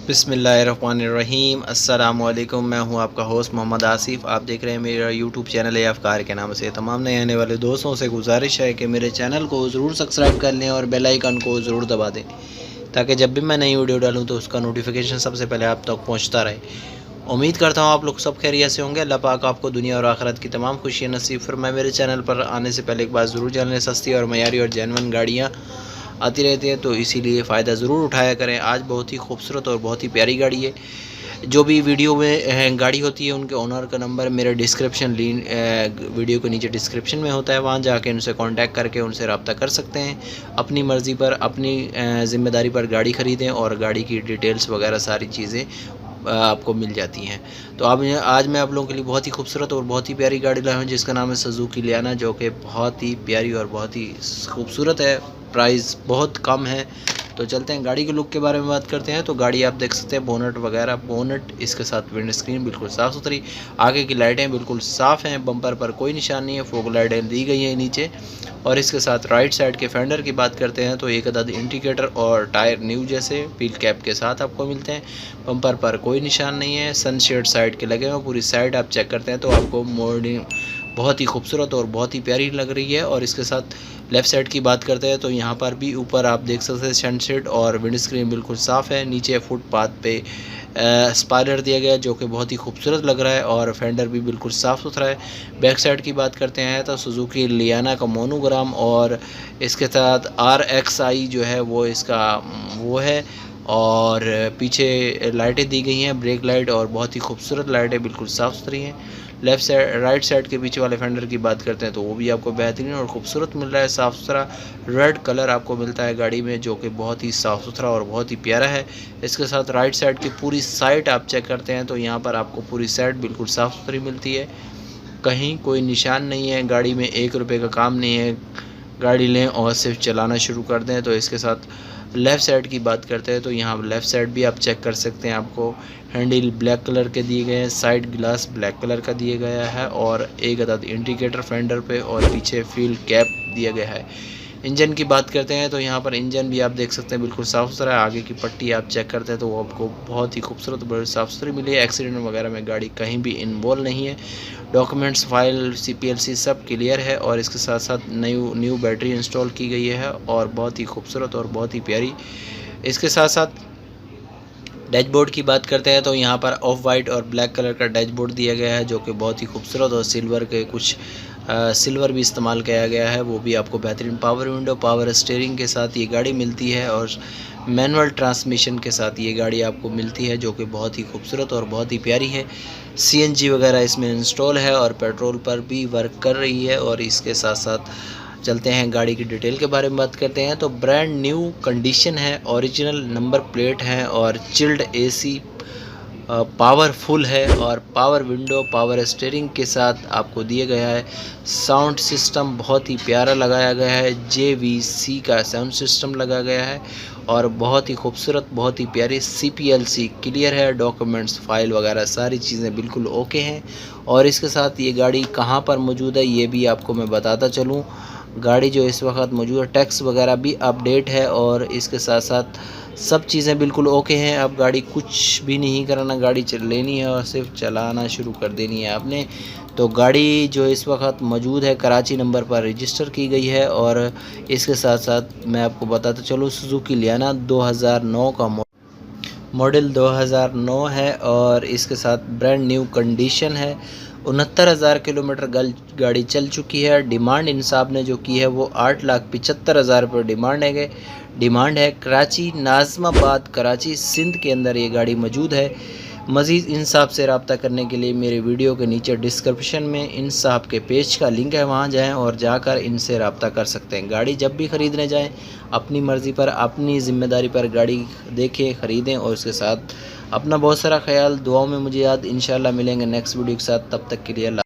बिस्मिल्लाहिर्रहमानिर्रहीम अस्सलामुअलैकुम। मैं हूं आपका होस्ट मोहम्मद आसिफ। आप देख रहे हैं मेरा यूट्यूब चैनल है अफ़कार के नाम से। तमाम नए आने वाले दोस्तों से गुजारिश है कि मेरे चैनल को ज़रूर सब्सक्राइब कर लें और बेल आइकन को ज़रूर दबा दें, ताकि जब भी मैं नई वीडियो डालूं तो उसका नोटिफिकेशन सबसे पहले आप तक पहुँचता रहे। उम्मीद करता हूँ आप लोग सब खैरियत से होंगे। अल्लाह पाक आपको दुनिया और आखिरत की तमाम खुशियाँ नसीब फरमाए। मेरे चैनल पर आने से पहले एक बात ज़रूर जान लें, सस्ती और मयारी और जेन्युइन गाड़ियाँ आती रहती हैं, तो इसीलिए फ़ायदा ज़रूर उठाया करें। आज बहुत ही खूबसूरत और बहुत ही प्यारी गाड़ी है। जो भी वीडियो में गाड़ी होती है उनके ओनर का नंबर मेरे वीडियो के नीचे डिस्क्रिप्शन में होता है, वहाँ जाके उनसे कांटेक्ट करके उनसे रब्ता कर सकते हैं। अपनी मर्ज़ी पर अपनी ज़िम्मेदारी पर गाड़ी ख़रीदें और गाड़ी की डिटेल्स वगैरह सारी चीज़ें आपको मिल जाती हैं। तो अब आज मैं आप लोगों के लिए बहुत ही खूबसूरत और बहुत ही प्यारी गाड़ी लाया हूँ, जिसका नाम है सुजुकी लियाना, जो कि बहुत ही प्यारी और बहुत ही खूबसूरत है। प्राइस बहुत कम है। तो चलते हैं गाड़ी के लुक के बारे में बात करते हैं। तो गाड़ी आप देख सकते हैं, बोनट वगैरह, बोनट इसके साथ विंड स्क्रीन बिल्कुल साफ़ सुथरी, आगे की लाइटें बिल्कुल साफ़ हैं, बम्पर पर कोई निशान नहीं है, फोक लाइटें दी गई हैं नीचे। और इसके साथ राइट साइड के फेंडर की बात करते हैं तो एक अदद इंडिकेटर और टायर न्यू जैसे व्हील कैप के साथ आपको मिलते हैं। बम्पर पर कोई निशान नहीं है। सनशेड साइड के लगे हुए, पूरी साइड आप चेक करते हैं तो आपको मॉडर्न बहुत ही खूबसूरत और बहुत ही प्यारी लग रही है। और इसके साथ लेफ़्ट साइड की बात करते हैं तो यहाँ पर भी ऊपर आप देख सकते हैं सनशेड और विंड स्क्रीन बिल्कुल साफ़ है। नीचे फुटपाथ पे स्पॉइलर दिया गया है, जो कि बहुत ही खूबसूरत लग रहा है, और फेंडर भी बिल्कुल साफ़ सुथरा है। बैक साइड की बात करते हैं तो सुजुकी लियाना का मोनोग्राम और इसके साथ RXI जो है वो इसका वो है। और पीछे लाइटें दी गई हैं, ब्रेक लाइट, और बहुत ही खूबसूरत लाइटें बिल्कुल साफ़ सुथरी हैं। लेफ़्ट साइड राइट साइड के पीछे वाले फेंडर की बात करते हैं तो वो भी आपको बेहतरीन और खूबसूरत मिल रहा है। साफ़ सुथरा रेड कलर आपको मिलता है गाड़ी में, जो कि बहुत ही साफ़ सुथरा और बहुत ही प्यारा है। इसके साथ राइट साइड की पूरी साइड आप चेक करते हैं तो यहाँ पर आपको पूरी साइड बिल्कुल साफ़ सुथरी मिलती है, कहीं कोई निशान नहीं है। गाड़ी में ₹1 का काम नहीं है। गाड़ी लें और सिर्फ चलाना शुरू कर दें। तो इसके साथ लेफ़्ट साइड की बात करते हैं तो यहाँ लेफ़्ट साइड भी आप चेक कर सकते हैं। आपको हैंडल ब्लैक कलर के दिए गए हैं, साइड ग्लास ब्लैक कलर का दिया गया है, और एक अदद इंडिकेटर फेंडर पे और पीछे फ्यूल कैप दिया गया है। इंजन की बात करते हैं तो यहाँ पर इंजन भी आप देख सकते हैं बिल्कुल साफ़ सुथरा है। आगे की पट्टी आप चेक करते हैं तो वो आपको बहुत ही खूबसूरत बड़ी साफ़ सुथरी मिली है। एक्सीडेंट वगैरह में गाड़ी कहीं भी इन्वॉल्व नहीं है। डॉक्यूमेंट्स, फाइल, CPLC सब क्लियर है। और इसके साथ साथ न्यू बैटरी इंस्टॉल की गई है और बहुत ही खूबसूरत और बहुत ही प्यारी। इसके साथ साथ डैशबोर्ड की बात करते हैं तो यहाँ पर ऑफ वाइट और ब्लैक कलर का डैशबोर्ड दिया गया है, जो कि बहुत ही खूबसूरत, और सिल्वर के कुछ सिल्वर भी इस्तेमाल किया गया है। वो भी आपको बेहतरीन पावर विंडो, पावर स्टीयरिंग के साथ ये गाड़ी मिलती है, और मैनुअल ट्रांसमिशन के साथ ये गाड़ी आपको मिलती है, जो कि बहुत ही खूबसूरत और बहुत ही प्यारी है। CNG वगैरह इसमें इंस्टॉल है और पेट्रोल पर भी वर्क कर रही है। और इसके साथ साथ चलते हैं गाड़ी की डिटेल के बारे में बात करते हैं तो ब्रांड न्यू कंडीशन है, ओरिजिनल नंबर प्लेट है, और चिल्ड AC पावरफुल है, और पावर विंडो, पावर स्टीयरिंग के साथ आपको दिया गया है। साउंड सिस्टम बहुत ही प्यारा लगाया गया है, JVC का साउंड सिस्टम लगा गया है, और बहुत ही खूबसूरत, बहुत ही प्यारी। CPLC क्लियर है, डॉक्यूमेंट्स, फाइल वगैरह सारी चीज़ें बिल्कुल ओके हैं। और इसके साथ ये गाड़ी कहाँ पर मौजूद है ये भी आपको मैं बताता चलूँ। गाड़ी जो इस वक्त मौजूद है, टैक्स वगैरह भी अपडेट है, और इसके साथ साथ सब चीज़ें बिल्कुल ओके हैं। अब गाड़ी कुछ भी नहीं कराना, गाड़ी लेनी है और सिर्फ चलाना शुरू कर देनी है आपने। तो गाड़ी जो इस वक्त मौजूद है कराची नंबर पर रजिस्टर की गई है। और इसके साथ साथ मैं आपको बताता चलूँ, सुजुकी लियाना 2009 का मॉडल 2009 है, और इसके साथ ब्रांड न्यू कंडीशन है। 69,000 किलोमीटर गाड़ी चल चुकी है। डिमांड इन साहब ने जो की है वो 8,75,000 रुपये डिमांड है। कराची नाज़माबाद, कराची सिंध के अंदर ये गाड़ी मौजूद है। मज़ीद इन साहब से रब्ता करने के लिए मेरे वीडियो के नीचे डिस्क्रिप्शन में इन साहब के पेज का लिंक है, वहाँ जाएं और जाकर इनसे रब्ता कर सकते हैं। गाड़ी जब भी ख़रीदने जाएं अपनी मर्ज़ी पर, अपनी ज़िम्मेदारी पर गाड़ी देखें, ख़रीदें, और उसके साथ अपना बहुत सारा ख्याल दुआओं में मुझे याद। इंशाल्लाह मिलेंगे नेक्स्ट वीडियो के साथ, तब तक के लिए अल्लाह।